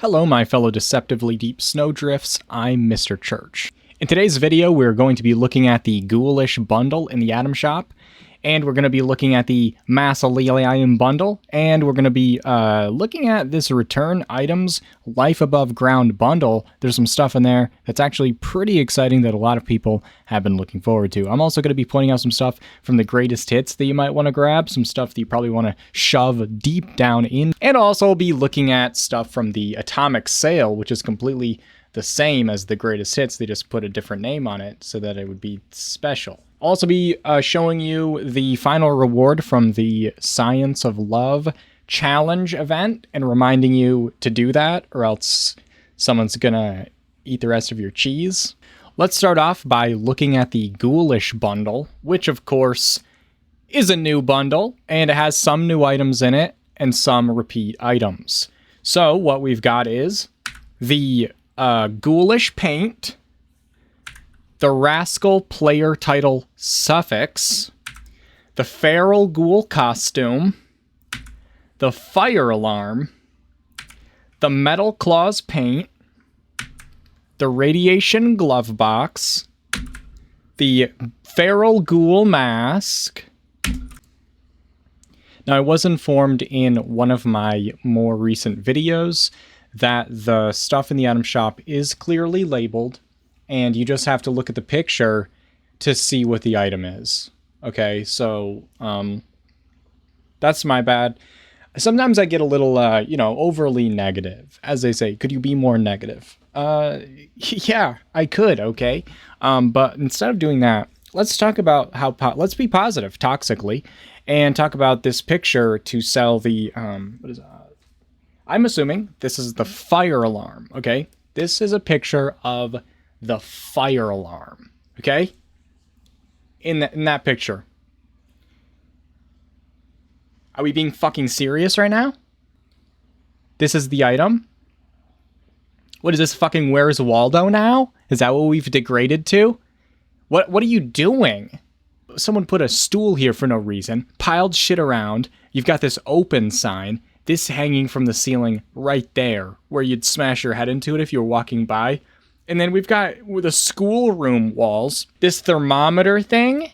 Hello, my fellow deceptively deep snowdrifts. I'm Mr. Church. In today's video, we're going to be looking at the Ghoulish bundle in the Atom Shop, and we're going to be looking at the Mausoleum bundle, and we're going to be looking at this Return Items Life Above Ground bundle. There's some stuff in there that's actually pretty exciting that a lot of people have been looking forward to. I'm also going to be pointing out some stuff from the greatest hits that you might want to grab, some stuff that you probably want to shove deep down in, and also be looking at stuff from the Atomic Sale, which is completely the same as the greatest hits. They just put a different name on it so that it would be special. I'll also be showing you the final reward from the Science of Love challenge event and reminding you to do that or else someone's gonna eat the rest of your cheese. Let's start off by looking at the Ghoulish bundle, which of course is a new bundle and it has some new items in it and some repeat items. So what we've got is the Ghoulish paint, the Rascal player title suffix, the feral ghoul costume, the fire alarm, the metal claws paint, the radiation glove box, the feral ghoul mask. Now, I was informed in one of my more recent videos that the stuff in the Atom Shop is clearly labeled, and you just have to look at the picture to see what the item is. Okay, so that's my bad. Sometimes I get a little, overly negative. As they say, could you be more negative? Yeah, I could, okay? But instead of doing that, let's talk about let's be positive, toxically, and talk about this picture to sell the, what is that? I'm assuming this is the fire alarm, okay? This is a picture of the fire alarm, okay? In that picture. Are we being fucking serious right now? This is the item? What is this, fucking Where's Waldo now? Is that what we've degraded to? What are you doing? Someone put a stool here for no reason, piled shit around. You've got this open sign, this hanging from the ceiling right there, where you'd smash your head into it if you were walking by. And then we've got the schoolroom walls, this thermometer thing,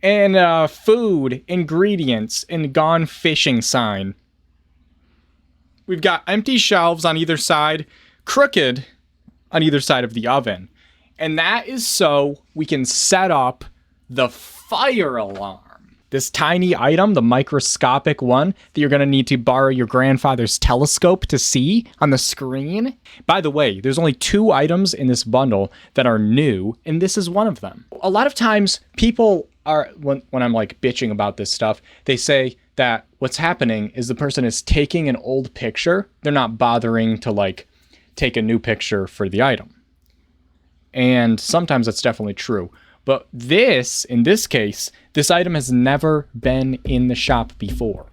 and food, ingredients, and gone fishing sign. We've got empty shelves on either side, crooked on either side of the oven. And that is so we can set up the fire alarm. This tiny item, the microscopic one that you're going to need to borrow your grandfather's telescope to see on the screen. By the way, there's only 2 items in this bundle that are new, and this is one of them. A lot of times people are, when I'm like bitching about this stuff, they say that what's happening is the person is taking an old picture. They're not bothering to like take a new picture for the item. And sometimes that's definitely true. But in this case, this item has never been in the shop before.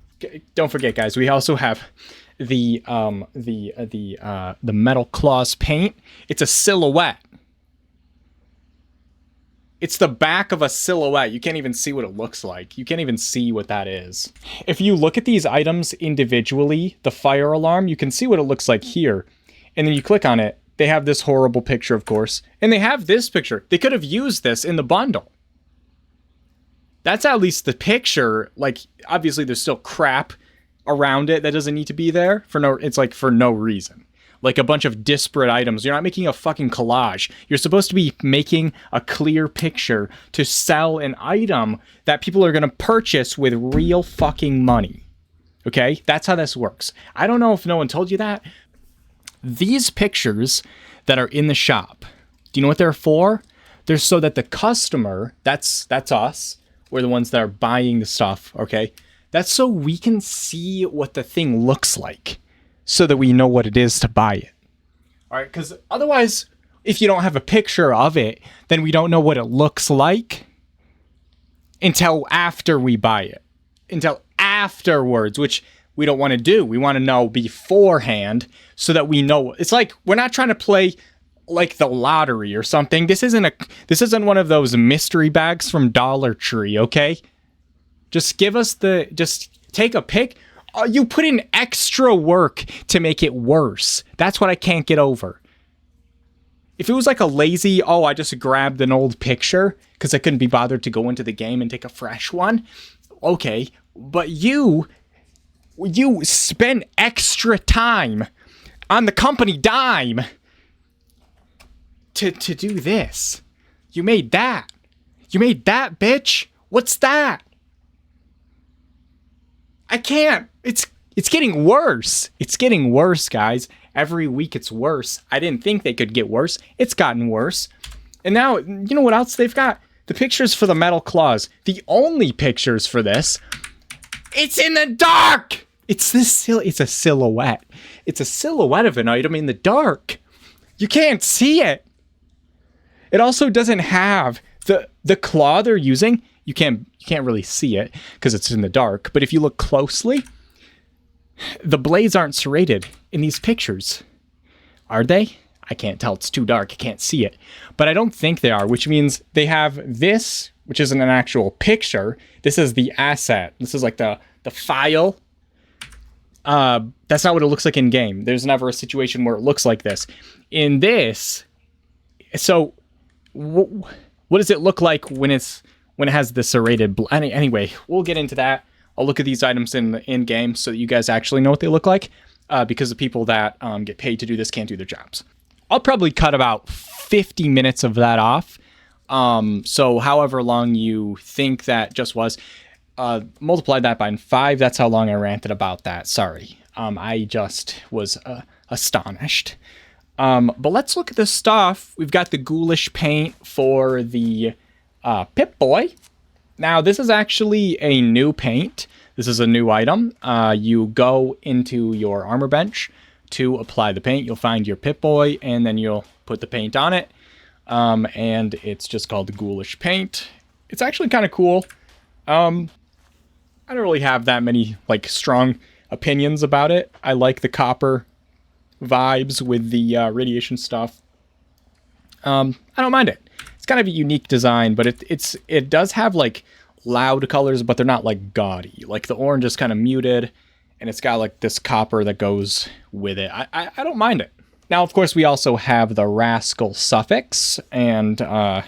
Don't forget, guys, we also have the metal claws paint. It's a silhouette. It's the back of a silhouette. You can't even see what it looks like. You can't even see what that is. If you look at these items individually, the fire alarm, you can see what it looks like here. And then you click on it. They have this horrible picture, of course. And they have this picture. They could have used this in the bundle. That's at least the picture. Like, obviously, there's still crap around it that doesn't need to be there. It's like for no reason. Like a bunch of disparate items. You're not making a fucking collage. You're supposed to be making a clear picture to sell an item that people are going to purchase with real fucking money. Okay? That's how this works. I don't know if no one told you that. These pictures that are in the shop, do you know what they're for? They're so that the customer, that's us, we're the ones that are buying the stuff, okay? That's so we can see what the thing looks like, so that we know what it is to buy it. All right, because otherwise, if you don't have a picture of it, then we don't know what it looks like until after we buy it. Until afterwards, which we don't want to do. We want to know beforehand so that we know. It's like we're not trying to play like the lottery or something. This isn't one of those mystery bags from Dollar Tree, okay? Just take a pic. You put in extra work to make it worse. That's what I can't get over. If it was like a lazy, oh, I just grabbed an old picture because I couldn't be bothered to go into the game and take a fresh one. Okay, but you spent extra time on the company dime to do this. You made that. You made that, bitch. What's that? I can't. It's getting worse. It's getting worse, guys. Every week it's worse. I didn't think they could get worse. It's gotten worse. And now, you know what else they've got? The pictures for the metal claws. The only pictures for this. It's in the dark. It's a silhouette. It's a silhouette of an item in the dark. You can't see it. It also doesn't have the claw they're using. You can't really see it because it's in the dark. But if you look closely, the blades aren't serrated in these pictures. Are they? I can't tell. It's too dark. I can't see it. But I don't think they are, which means they have this, which isn't an actual picture. This is the asset. This is like the file. That's not what it looks like in game. There's never a situation where it looks like this. In this, so what does it look like when it has the serrated anyway, we'll get into that. I'll look at these items in game so that you guys actually know what they look like, because the people that get paid to do this can't do their jobs. I'll probably cut about 50 minutes of that off. So however long you think that just was, multiply that by 5. That's how long I ranted about that. Sorry. I just was astonished. But let's look at this stuff. We've got the Ghoulish paint for the Pip-Boy. Now, this is actually a new paint. This is a new item. You go into your armor bench to apply the paint. You'll find your Pip-Boy, and then you'll put the paint on it. And it's just called the Ghoulish paint. It's actually kind of cool. I don't really have that many strong opinions about it. I like the copper vibes with the radiation stuff. I don't mind it. It's kind of a unique design, but it does have loud colors, but they're not gaudy. The orange is kind of muted, and it's got this copper that goes with it. I don't mind it. Now, of course, we also have the Rascal suffix, and so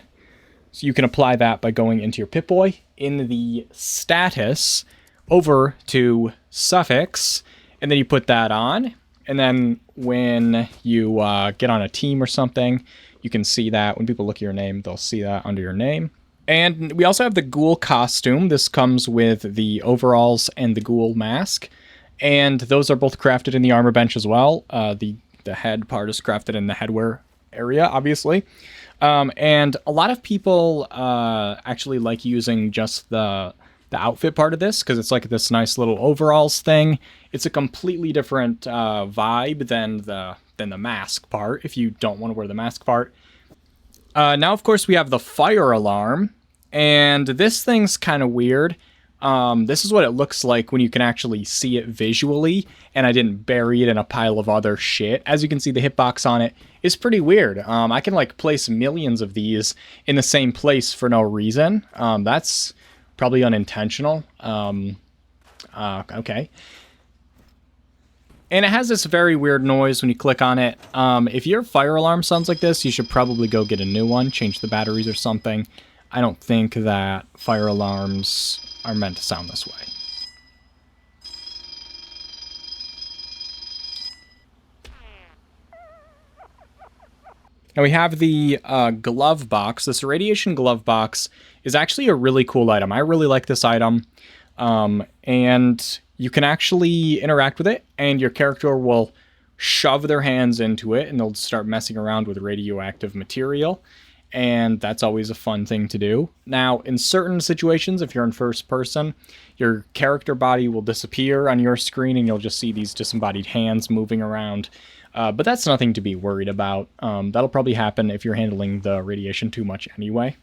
you can apply that by going into your Pip-Boy in the status over to suffix, and then you put that on. And then when you get on a team or something, you can see that. When people look at your name, they'll see that under your name. And we also have the ghoul costume. This comes with the overalls and the ghoul mask. And those are both crafted in the armor bench as well. The head part is crafted in the headwear area, obviously. And a lot of people actually like using just the outfit part of this, because it's this nice little overalls thing. It's a completely different vibe than the mask part, if you don't want to wear the mask part. Now, of course, we have the fire alarm, and this thing's kind of weird. This is what it looks like when you can actually see it visually, and I didn't bury it in a pile of other shit. As you can see, the hitbox on it is pretty weird. I can place millions of these in the same place for no reason. That's probably unintentional. Okay. And it has this very weird noise when you click on it. If your fire alarm sounds like this, you should probably go get a new one, change the batteries or something. I don't think that fire alarms are meant to sound this way. Now we have the glove box. This radiation glove box is actually a really cool item. I really like this item. And you can actually interact with it, and your character will shove their hands into it, and they'll start messing around with radioactive material. And that's always a fun thing to do. Now, in certain situations, if you're in first person, your character body will disappear on your screen, and you'll just see these disembodied hands moving around. But that's nothing to be worried about. That'll probably happen if you're handling the radiation too much anyway.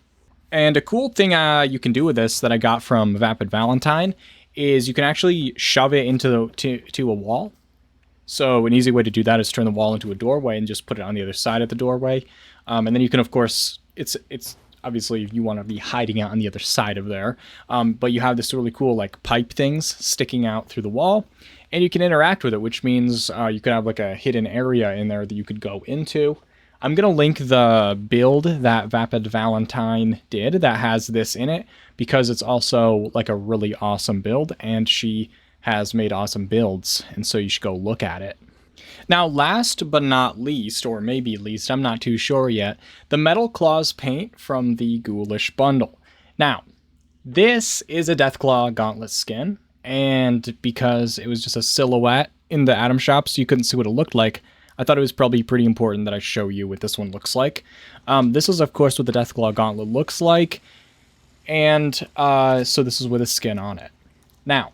And a cool thing you can do with this that I got from Vapid Valentine is you can actually shove it into to a wall. So an easy way to do that is turn the wall into a doorway and just put it on the other side of the doorway. And then you can, of course, it's obviously you want to be hiding it on the other side of there. But you have this really cool like pipe things sticking out through the wall, and you can interact with it, which means you could have like a hidden area in there that you could go into. I'm going to link the build that Vapid Valentine did that has this in it, because it's also like a really awesome build, and she has made awesome builds, and so you should go look at it. Now, last but not least, or maybe least, I'm not too sure yet, the Metal Claws paint from the Ghoulish bundle. Now, this is a Deathclaw gauntlet skin, and because it was just a silhouette in the Atom shop, so you couldn't see what it looked like, I thought it was probably pretty important that I show you what this one looks like. This is, of course, what the Deathclaw gauntlet looks like, and so this is with a skin on it. Now,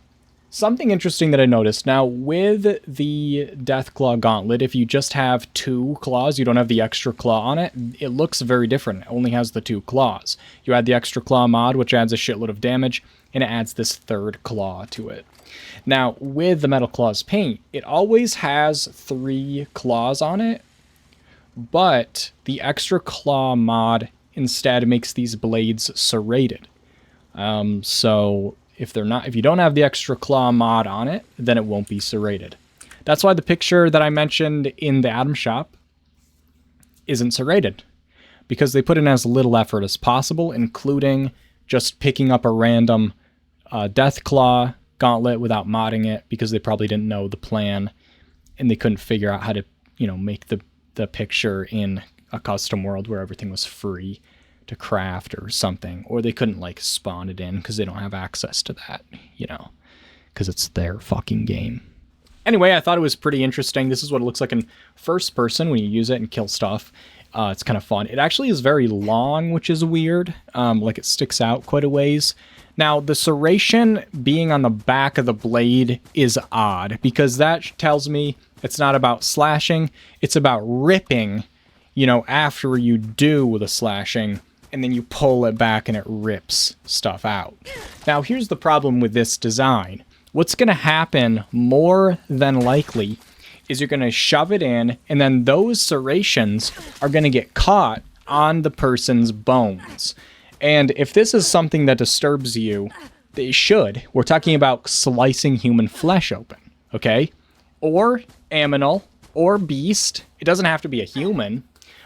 something interesting that I noticed, now with the Deathclaw gauntlet, if you just have 2 claws, you don't have the extra claw on it, it looks very different. It only has the 2 claws. You add the extra claw mod, which adds a shitload of damage, and it adds this 3rd claw to it. Now, with the Metal Claws paint, it always has 3 claws on it, but the extra claw mod instead makes these blades serrated. So if you don't have the extra claw mod on it, then it won't be serrated. That's why the picture that I mentioned in the Atom shop isn't serrated, because they put in as little effort as possible, including just picking up a random Deathclaw gauntlet without modding it, because they probably didn't know the plan and they couldn't figure out how to, make the picture in a custom world where everything was free to craft or something, or they couldn't like spawn it in because they don't have access to that, because it's their fucking game. Anyway, I thought it was pretty interesting. This is what it looks like in first person when you use it and kill stuff. It's kind of fun. It actually is very long, which is weird. Like it sticks out quite a ways. Now, the serration being on the back of the blade is odd, because that tells me it's not about slashing, it's about ripping, after you do the slashing, and then you pull it back and it rips stuff out. Now, here's the problem with this design. What's going to happen more than likely is you're going to shove it in, and then those serrations are going to get caught on the person's bones. And if this is something that disturbs you, they should. We're talking about slicing human flesh open, okay? Or aminal, or beast. It doesn't have to be a human.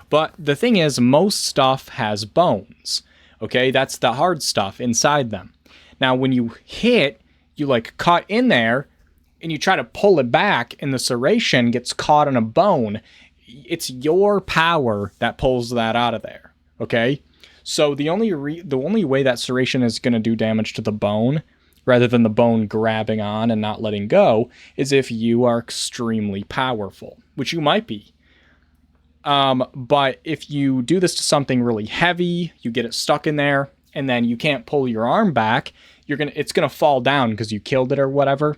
But the thing is, most stuff has bones, okay? That's the hard stuff inside them. Now, when you hit, you like cut in there, and you try to pull it back, and the serration gets caught on a bone. It's your power that pulls that out of there, okay? So the only way that serration is going to do damage to the bone, rather than the bone grabbing on and not letting go, is if you are extremely powerful, which you might be. But if you do this to something really heavy, you get it stuck in there, and then you can't pull your arm back, it's gonna fall down because you killed it or whatever,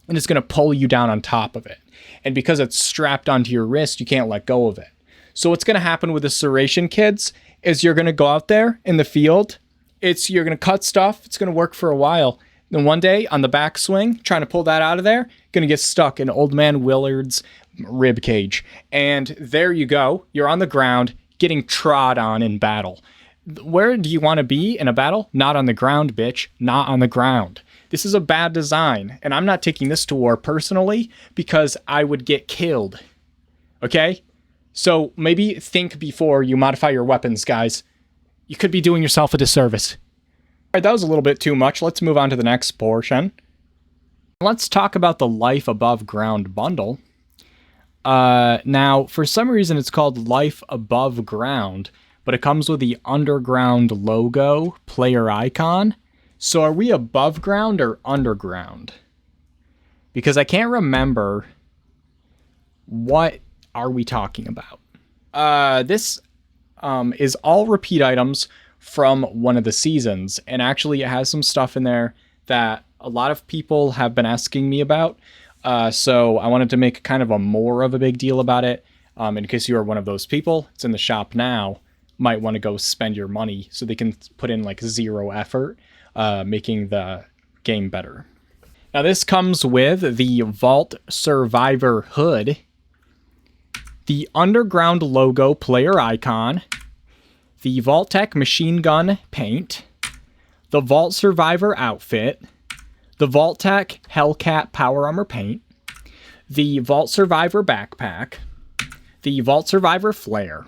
and it's gonna pull you down on top of it. And because it's strapped onto your wrist, you can't let go of it. So what's gonna happen with the serration, kids, is you're gonna go out there in the field, you're gonna cut stuff, it's gonna work for a while. Then one day on the backswing, trying to pull that out of there, gonna get stuck in Old Man Willard's rib cage. And there you go, you're on the ground getting trod on in battle. Where do you want to be in a battle? Not on the ground, bitch. Not on the ground. This is a bad design, and I'm not taking this to war personally because I would get killed. Okay? So maybe think before you modify your weapons, guys. You could be doing yourself a disservice. All right, that was a little bit too much. Let's move on to the next portion. Let's talk about the Life Above Ground bundle. Now, for some reason, it's called Life Above Ground, but it comes with the underground logo player icon. So are we above ground or underground? Because I can't remember what are we talking about. This is all repeat items from one of the seasons, and actually it has some stuff in there that a lot of people have been asking me about. So I wanted to make kind of a more of a big deal about it. In case you are one of those people, it's in the shop now. Might want to go spend your money so they can put in like 0 effort, making the game better. Now this comes with the Vault Survivor hood, the underground logo player icon, the Vault-Tec machine gun paint, the Vault Survivor outfit, the Vault-Tec Hellcat power armor paint, the Vault Survivor backpack, the Vault Survivor flare.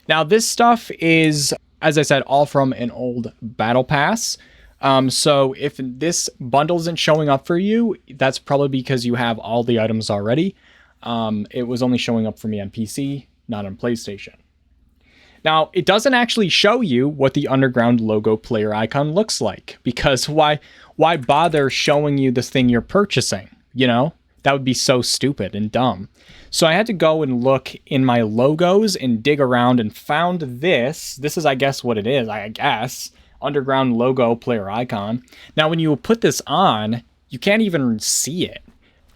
Now this stuff is, as I said, all from an old battle pass. So if this bundle isn't showing up for you, that's probably because you have all the items already. It was only showing up for me on PC, not on PlayStation. Now, it doesn't actually show you what the underground logo player icon looks like, because why bother showing you this thing you're purchasing, you know? That would be so stupid and dumb. So I had to go and look in my logos and dig around and found this. This is, I guess, what it is, I guess. Underground logo player icon. Now, when you put this on, you can't even see it.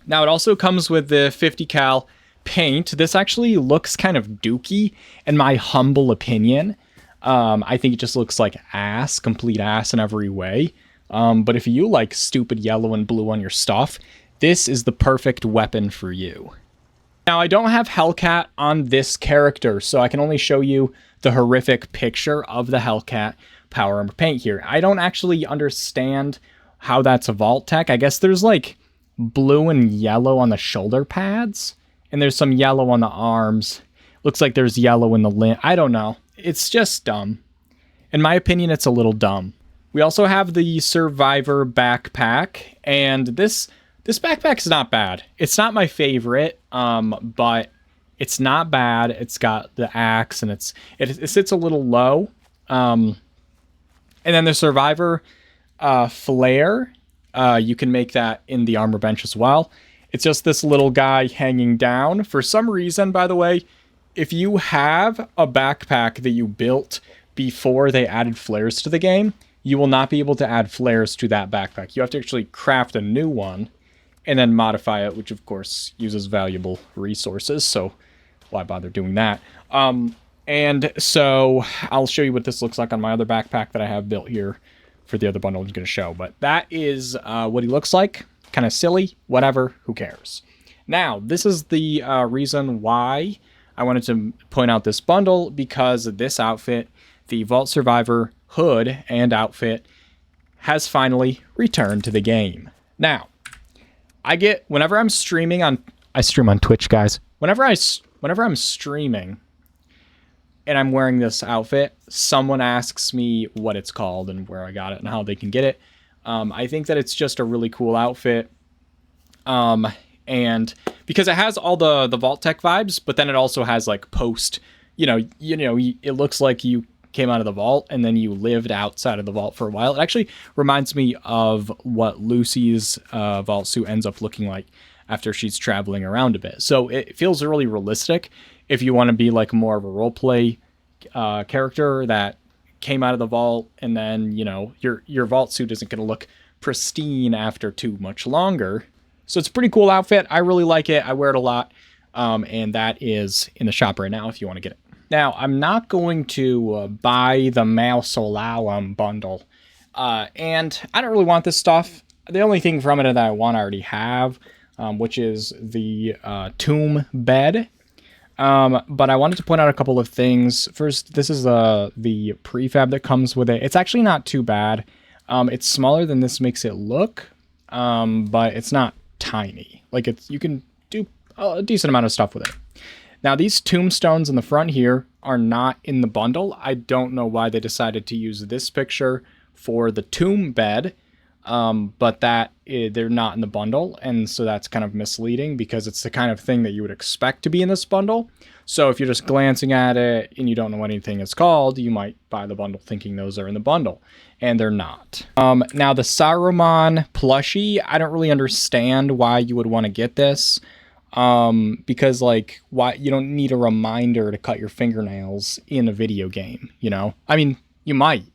Now, it also comes with the 50 cal paint. This actually looks kind of dookie, in my humble opinion. I think it just looks like ass, complete ass in every way. But if you like stupid yellow and blue on your stuff, this is the perfect weapon for you. Now, I don't have Hellcat on this character, so I can only show you the horrific picture of the Hellcat power armor paint here. I don't actually understand how that's a Vault-Tec. I guess there's like blue and yellow on the shoulder pads, and there's some yellow on the arms. Looks like there's yellow in the lint. I don't know. It's just dumb. In my opinion, it's a little dumb. We also have the Survivor backpack, and this backpack's not bad. It's not my favorite, but it's not bad. It's got the axe, and it sits a little low. And then the Survivor flare, you can make that in the armor bench as well. It's just this little guy hanging down. For some reason, by the way, if you have a backpack that you built before they added flares to the game, you will not be able to add flares to that backpack. You have to actually craft a new one and then modify it, which of course uses valuable resources, so why bother doing that? And so I'll show you what this looks like on my other backpack that I have built here for the other bundle I'm going to show. But that is what he looks like. Kind of silly, whatever, who cares? Now, this is the reason why I wanted to point out this bundle, because this outfit, the Vault Survivor hood and outfit, has finally returned to the game. Now, whenever I'm streaming on, I stream on Twitch, guys. Whenever I'm streaming and I'm wearing this outfit, someone asks me what it's called and where I got it and how they can get it. I think that it's just a really cool outfit. And because it has all the Vault-Tec vibes, but then it also has like post, it looks like you came out of the vault and then you lived outside of the vault for a while. It actually reminds me of what Lucy's vault suit ends up looking like after she's traveling around a bit. So it feels really realistic if you want to be like more of a roleplay character that came out of the vault, and then, your vault suit isn't going to look pristine after too much longer. So it's a pretty cool outfit. I really like it. I wear it a lot. And that is in the shop right now if you want to get it. Now, I'm not going to buy the Mausoleum bundle. And I don't really want this stuff. The only thing from it that I want I already have, which is the tomb bed. But I wanted to point out a couple of things. First, this is the prefab that comes with it. It's actually not too bad. It's smaller than this makes it look, but it's not tiny. Like, you can do a decent amount of stuff with it. Now, these tombstones in the front here are not in the bundle. I don't know why they decided to use this picture for the tomb bed, but they're not in the bundle, and so that's kind of misleading because it's the kind of thing that you would expect to be in this bundle. So if you're just glancing at it and you don't know what anything is called, you might buy the bundle thinking those are in the bundle, and they're not. Now, the Saruman plushie, I don't really understand why you would want to get this. Because like, why you don't need a reminder to cut your fingernails in a video game, I mean, you might,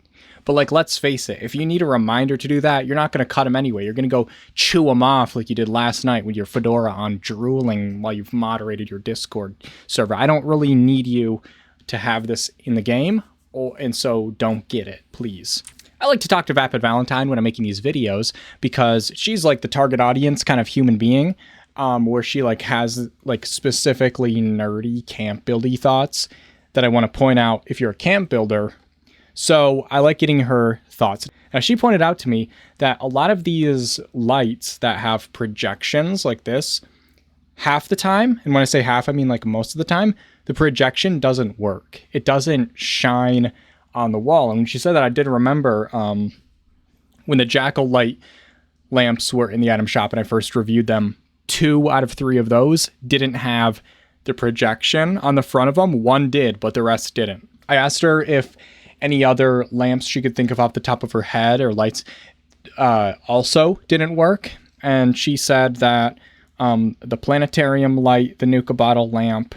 but like, let's face it, if you need a reminder to do that, you're not going to cut them anyway. You're going to go chew them off like you did last night with your fedora on, drooling while you've moderated your Discord server. I don't really need you to have this in the game, and so don't get it, please. I like to talk to Vapid Valentine when I'm making these videos because she's like the target audience kind of human being. Where she like has like specifically nerdy camp buildy thoughts that I want to point out if you're a camp builder. So I like getting her thoughts. Now, she pointed out to me that a lot of these lights that have projections like this, half the time, and when I say half, I mean like most of the time, the projection doesn't work. It doesn't shine on the wall. And when she said that, I did remember when the Jackal light lamps were in the item shop and I first reviewed them, 2 out of 3 of those didn't have the projection on the front of them. 1 did, but the rest didn't. I asked her if any other lamps she could think of off the top of her head or lights also didn't work. And she said that the planetarium light, the Nuka bottle lamp,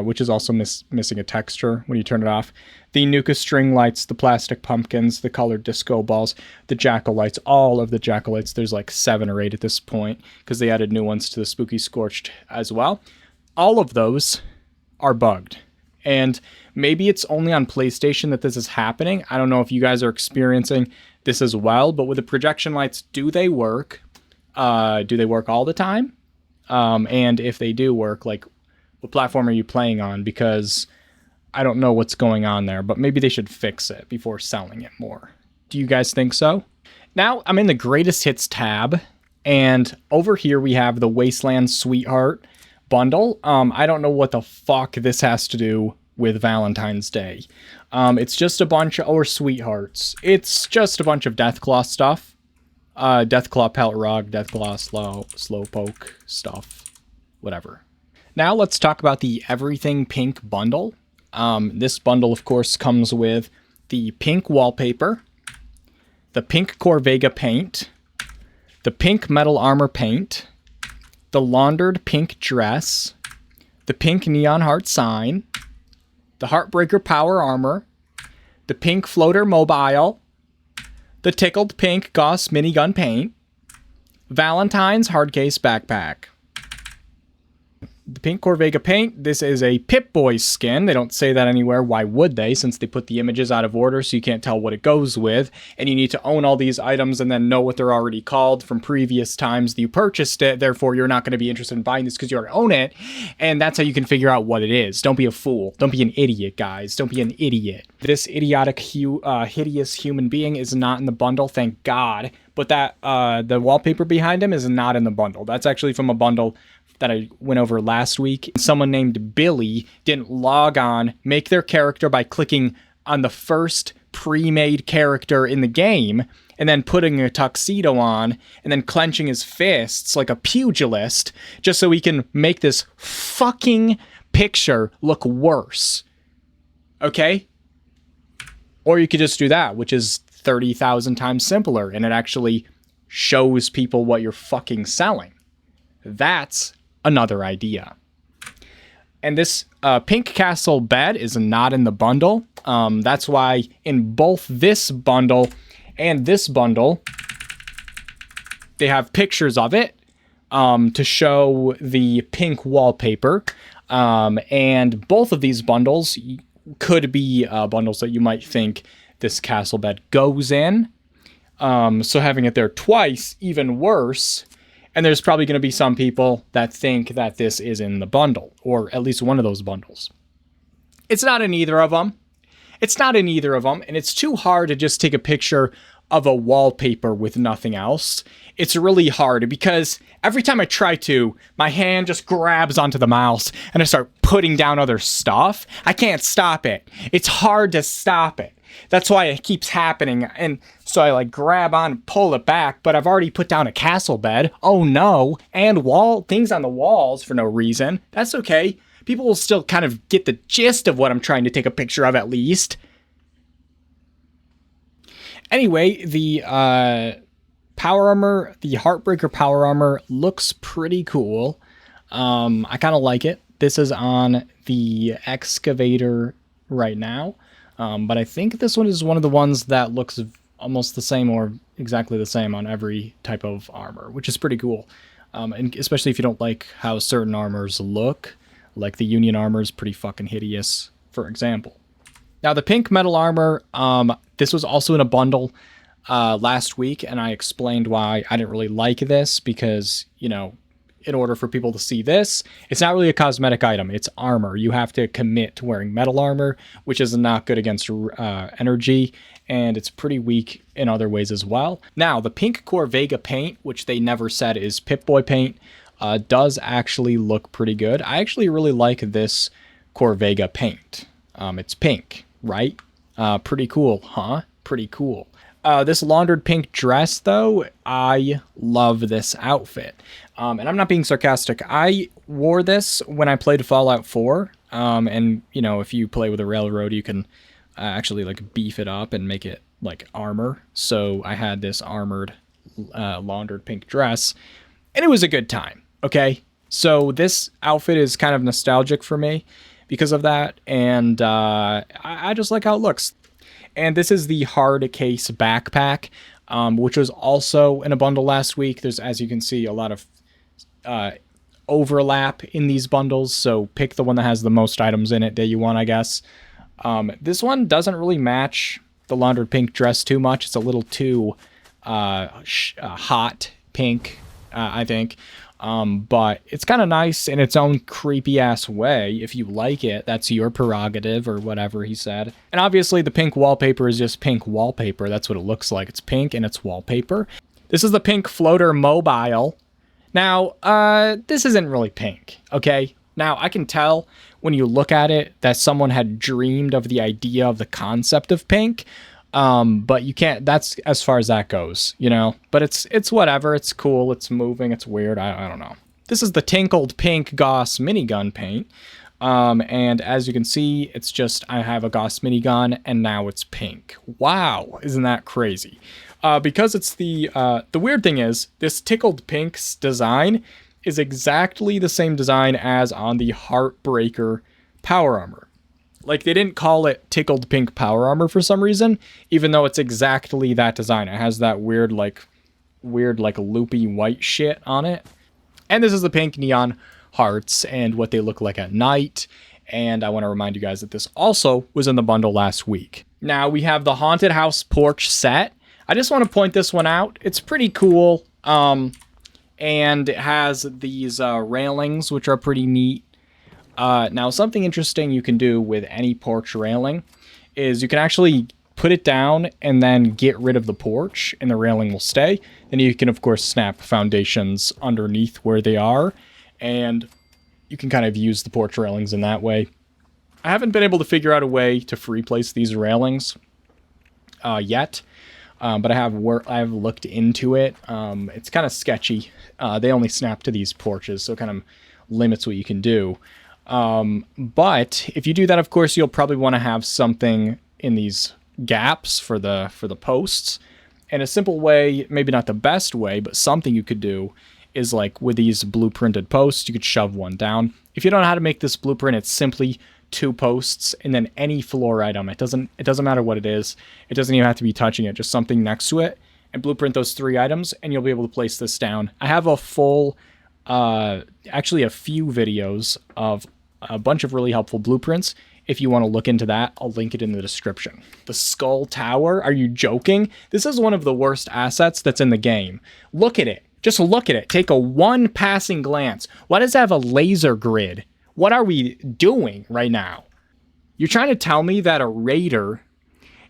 which is also missing a texture when you turn it off, the Nuka string lights, the plastic pumpkins, the colored disco balls, the Jackal lights, all of the Jackal lights, there's like 7 or 8 at this point because they added new ones to the Spooky Scorched as well. All of those are bugged. And maybe it's only on PlayStation that this is happening. I don't know if you guys are experiencing this as well, but with the projection lights, do they work? Do they work all the time? And if they do work, like, what platform are you playing on? Because I don't know what's going on there, but maybe they should fix it before selling it more. Do you guys think so? Now I'm in the greatest hits tab, and over here we have the Wasteland Sweetheart bundle. I don't know what the fuck this has to do with Valentine's Day. It's just a bunch of, or sweethearts. It's just a bunch of Deathclaw stuff. Deathclaw Pellet Rog, Deathclaw Slowpoke stuff, whatever. Now let's talk about the Everything Pink bundle. This bundle, of course, comes with the pink wallpaper, the pink Corvega paint, the pink metal armor paint, the laundered pink dress, the pink neon heart sign, the Heartbreaker power armor, the pink floater mobile, the tickled pink gauss minigun paint, Valentine's hardcase backpack. The pink corvega paint, this is a Pip-Boy skin. They don't say that anywhere. Why would they? Since they put the images out of order so you can't tell what it goes with. And you need to own all these items and then know what they're already called from previous times that you purchased it. Therefore, you're not going to be interested in buying this because you already own it. And that's how you can figure out what it is. Don't be a fool. Don't be an idiot, guys. Don't be an idiot. This idiotic, hideous human being is not in the bundle, thank God. But that the wallpaper behind him is not in the bundle. That's actually from a bundle that I went over last week. Someone named Billy didn't log on, make their character by clicking on the first pre-made character in the game, and then putting a tuxedo on, and then clenching his fists like a pugilist, just so he can make this fucking picture look worse. Okay? Or you could just do that, which is 30,000 times simpler, and it actually shows people what you're fucking selling. That's another idea. And this pink castle bed is not in the bundle. That's why in both this bundle and this bundle, they have pictures of it to show the pink wallpaper. And both of these bundles could be bundles that you might think this castle bed goes in. So having it there twice, even worse. And there's probably going to be some people that think that this is in the bundle, or at least one of those bundles. It's not in either of them. It's not in either of them, and it's too hard to just take a picture of a wallpaper with nothing else. It's really hard because every time I try to, my hand just grabs onto the mouse and I start putting down other stuff. I can't stop it. It's hard to stop it. That's why it keeps happening. And so I like grab on and pull it back, but I've already put down a castle bed. Oh no. And things on the walls for no reason. That's okay. People will still kind of get the gist of what I'm trying to take a picture of at least. Anyway, the power armor, the Heartbreaker power armor looks pretty cool. I kind of like it. This is on the excavator right now. But I think this one is one of the ones that looks almost the same or exactly the same on every type of armor, which is pretty cool. And especially if you don't like how certain armors look, like the Union armor is pretty fucking hideous, for example. Now the pink metal armor, this was also in a bundle last week, and I explained why I didn't really like this because, you know, in order for people to see this. It's not really a cosmetic item. It's armor. You have to commit to wearing metal armor, which is not good against energy, and it's pretty weak in other ways as well. Now, the pink corvega paint, which they never said is pipboy paint, does actually look pretty good. I actually really like this corvega paint. It's pink, right? Pretty cool, huh? Pretty cool. This laundered pink dress, though, I love this outfit. And I'm not being sarcastic. I wore this when I played Fallout 4. And, you know, if you play with a railroad, you can actually, like, beef it up and make it, like, armor. So I had this armored, laundered pink dress. And it was a good time, okay? So this outfit is kind of nostalgic for me because of that. And I just like how it looks. And this is the hardcase backpack, which was also in a bundle last week. There's, as you can see, a lot of overlap in these bundles, so pick the one that has the most items in it that you want, I guess. This one doesn't really match the laundered pink dress too much. It's a little too hot pink, I think. But it's kind of nice in its own creepy ass way. If you like it, that's your prerogative or whatever he said. And obviously the pink wallpaper is just pink wallpaper. That's what it looks like. It's pink and it's wallpaper. This is the pink floater mobile. Now, this isn't really pink, okay? Now, I can tell when you look at it that someone had dreamed of the idea of the concept of pink. But you can't, that's as far as that goes, you know, but it's whatever. It's cool. It's moving. It's weird. I don't know. This is the tickled pink gauss minigun paint. And as you can see, it's just, I have a gauss minigun and now it's pink. Wow. Isn't that crazy? Because it's the weird thing is this tickled pink's design is exactly the same design as on the Heartbreaker power armor. Like, they didn't call it tickled pink power armor for some reason, even though it's exactly that design. It has that weird, like loopy white shit on it. And this is the pink neon hearts and what they look like at night. And I want to remind you guys that this also was in the bundle last week. Now, we have the haunted house porch set. I just want to point this one out. It's pretty cool. And it has these railings, which are pretty neat. Now, something interesting you can do with any porch railing is you can actually put it down and then get rid of the porch and the railing will stay. Then you can, of course, snap foundations underneath where they are, and you can kind of use the porch railings in that way. I haven't been able to figure out a way to free place these railings yet, but I have looked into it. It's kind of sketchy. They only snap to these porches, so it kind of limits what you can do. But if you do that, of course, you'll probably want to have something in these gaps for the posts. And a simple way, maybe not the best way, but something you could do is, like, with these blueprinted posts, you could shove one down. If you don't know how to make this blueprint, it's simply 2 posts and then any floor item. It doesn't matter what it is. It doesn't even have to be touching it, just something next to it, and blueprint those 3 items and you'll be able to place this down. I have a full, actually a few videos of a bunch of really helpful blueprints. If you want to look into that, I'll link it in the description. The skull tower? Are you joking? This is one of the worst assets that's in the game. Look at it. Just look at it. Take a one passing glance. Why does it have a laser grid? What are we doing right now? You're trying to tell me that a raider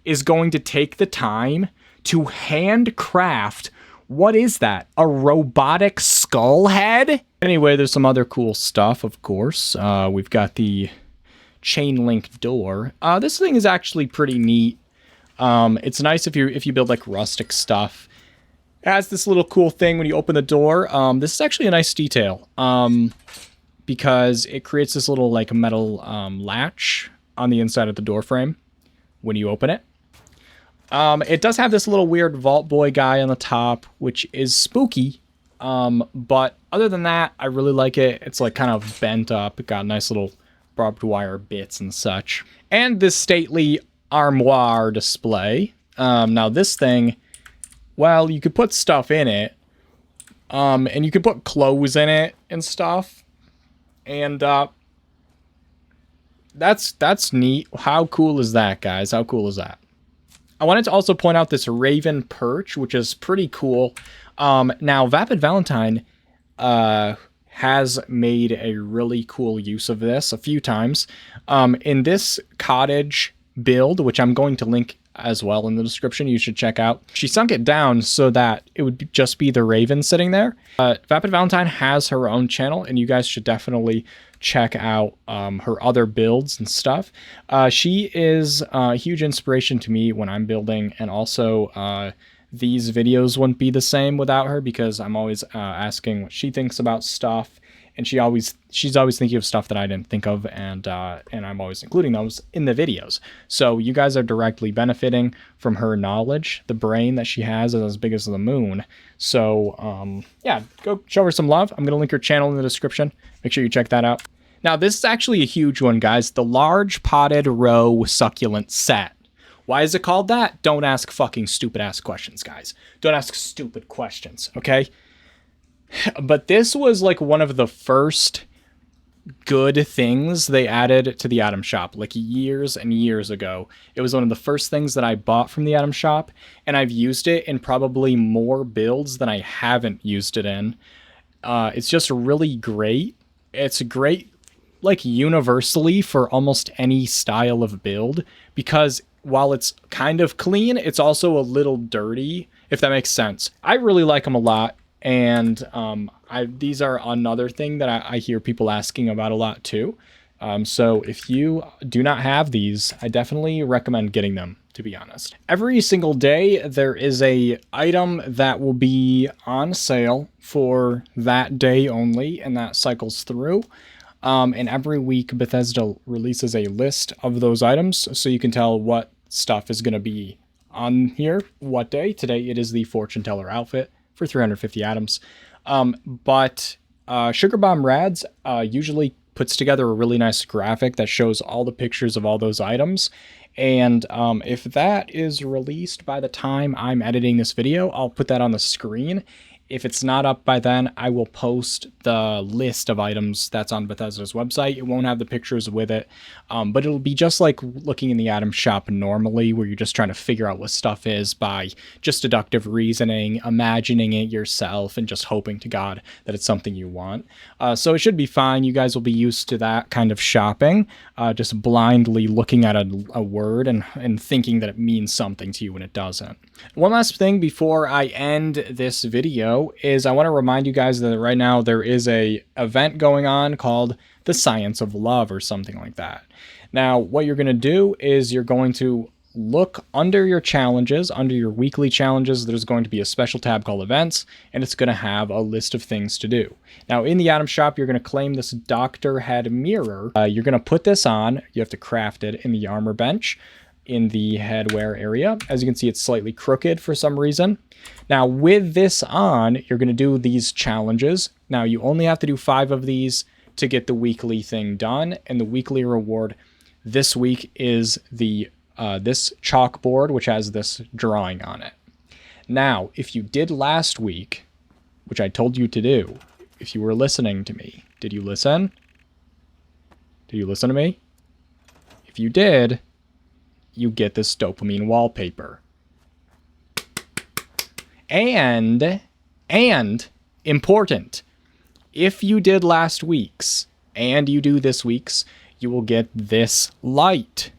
is going to take the time to handcraft, what is that? A robotic skull head? Anyway, there's some other cool stuff, of course. We've got the chain link door. This thing is actually pretty neat. It's nice if you build like rustic stuff. It has this little cool thing when you open the door. This is actually a nice detail because it creates this little like metal latch on the inside of the door frame when you open it. It does have this little weird vault boy guy on the top, which is spooky. But other than that, I really like it. It's like kind of bent up. It got nice little barbed wire bits and such. And this stately armoire display. Now this thing, well, you could put stuff in it. And you could put clothes in it and stuff. And, that's neat. How cool is that, guys? How cool is that? I wanted to also point out this raven perch, which is pretty cool. Now, Vapid Valentine has made a really cool use of this a few times. In this cottage build, which I'm going to link as well in the description, you should check out, she sunk it down so that it would just be the raven sitting there. Vapid Valentine has her own channel, and you guys should definitely check out her other builds and stuff. She is a huge inspiration to me when I'm building, and also these videos wouldn't be the same without her, because I'm always asking what she thinks about stuff, and she's always thinking of stuff that I didn't think of, and I'm always including those in the videos. So you guys are directly benefiting from her knowledge. The brain that she has is as big as the moon. So yeah, go show her some love. I'm gonna link her channel in the description. Make sure you check that out. Now this is actually a huge one, guys. The large potted row succulent set. Why is it called that? Don't ask fucking stupid ass questions, guys. Don't ask stupid questions, okay? But this was like one of the first good things they added to the item shop, like years and years ago. It was one of the first things that I bought from the item shop, and I've used it in probably more builds than I haven't used it in. It's just really great. It's great, like, universally for almost any style of build, because while it's kind of clean, it's also a little dirty, if that makes sense. I really like them a lot, and these are another thing that I hear people asking about a lot too. So if you do not have these, I definitely recommend getting them, to be honest. Every single day there is a item that will be on sale for that day only, and that cycles through. And every week Bethesda releases a list of those items, so you can tell what stuff is going to be on here what day. Today it is the fortune teller outfit for 350 items. But Sugar Bomb Rads usually puts together a really nice graphic that shows all the pictures of all those items. And if that is released by the time I'm editing this video, I'll put that on the screen. If it's not up by then, I will post the list of items that's on Bethesda's website. It won't have the pictures with it, but it'll be just like looking in the item shop normally, where you're just trying to figure out what stuff is by just deductive reasoning, imagining it yourself, and just hoping to God that it's something you want. So it should be fine. You guys will be used to that kind of shopping, just blindly looking at a word and thinking that it means something to you when it doesn't. One last thing before I end this video is I want to remind you guys that right now there is a event going on called the Science of Love, or something like that. Now, what you're going to do is you're going to look under your challenges, under your weekly challenges. There's going to be a special tab called events, and it's going to have a list of things to do. Now, in the item shop, you're going to claim this Doctor Head mirror. You're going to put this on. You have to craft it in the armor bench in the headwear area. As you can see, it's slightly crooked for some reason. Now, with this on, you're going to do these challenges. Now, you only have to do 5 of these to get the weekly thing done, and the weekly reward this week is the this chalkboard, which has this drawing on it. Now, if you did last week, which I told you to do, if you were listening to me, did you listen? Did you listen to me? If you did, you get this dopamine wallpaper. And important, if you did last week's and you do this week's, you will get this light.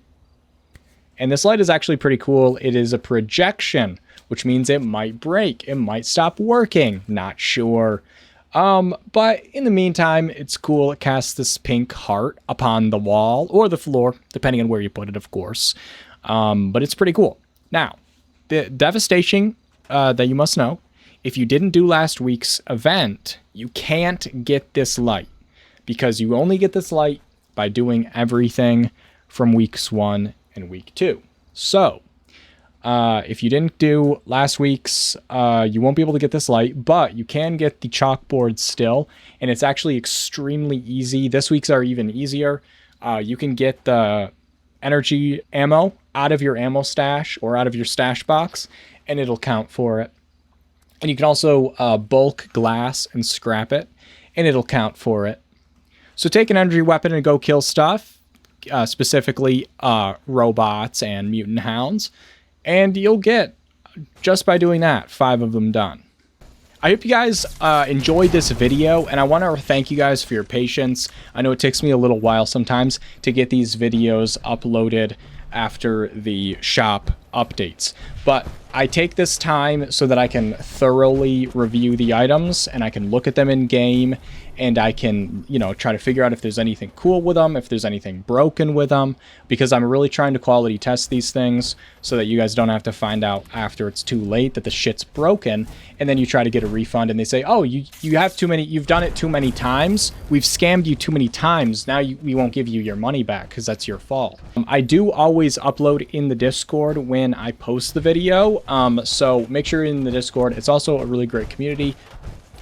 And this light is actually pretty cool. It is a projection, which means it might break. It might stop working. Not sure. But in the meantime, it's cool. It casts this pink heart upon the wall or the floor, depending on where you put it, of course. But it's pretty cool. Now, the devastation that you must know, if you didn't do last week's event, you can't get this light, because you only get this light by doing everything from weeks 1 and week 2. So, if you didn't do last week's, you won't be able to get this light, but you can get the chalkboard still, and it's actually extremely easy. This week's are even easier. You can get the energy ammo out of your ammo stash or out of your stash box, and it'll count for it. And you can also bulk glass and scrap it, and it'll count for it. So take an energy weapon and go kill stuff, specifically robots and mutant hounds, and you'll get, just by doing that, 5 of them done. I hope you guys enjoyed this video, and I want to thank you guys for your patience. I know it takes me a little while sometimes to get these videos uploaded after the shop updates, but I take this time so that I can thoroughly review the items and I can look at them in game, and I can, you know, try to figure out if there's anything cool with them, if there's anything broken with them, because I'm really trying to quality test these things so that you guys don't have to find out after it's too late that the shit's broken, and then you try to get a refund and they say, oh, you have too many, you've done it too many times, we've scammed you too many times, now we won't give you your money back because that's your fault. I do always upload in the Discord when I post the video, so make sure you're in the Discord. It's also a really great community.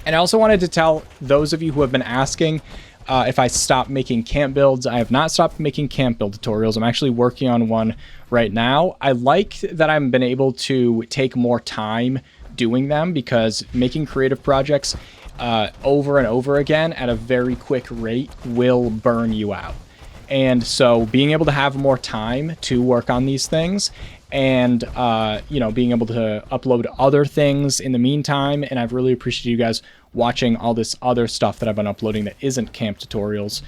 And I also wanted to tell those of you who have been asking if I stopped making camp builds. I have not stopped making camp build tutorials. I'm actually working on one right now. I like that I've been able to take more time doing them, because making creative projects over and over again at a very quick rate will burn you out. And so being able to have more time to work on these things, and you know, being able to upload other things in the meantime, and I've really appreciated you guys watching all this other stuff that I've been uploading that isn't camp tutorials.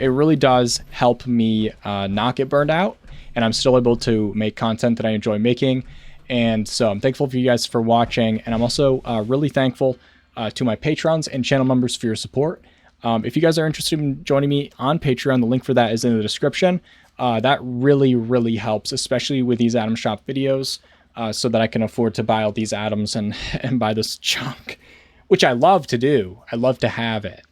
It really does help me not get burned out, and I'm still able to make content that I enjoy making. And so I'm thankful for you guys for watching, and I'm also really thankful to my patrons and channel members for your support. If you guys are interested in joining me on Patreon, the link for that is in the description. That really helps, especially with these Atom Shop videos, so that I can afford to buy all these atoms and buy this junk, which I love to do. I love to have it.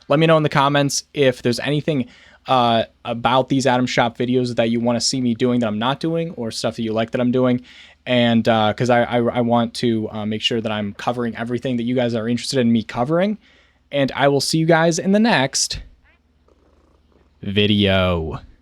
Let me know in the comments if there's anything about these Atom Shop videos that you want to see me doing that I'm not doing, or stuff that you like that I'm doing. And because I want to make sure that I'm covering everything that you guys are interested in me covering. And I will see you guys in the next video.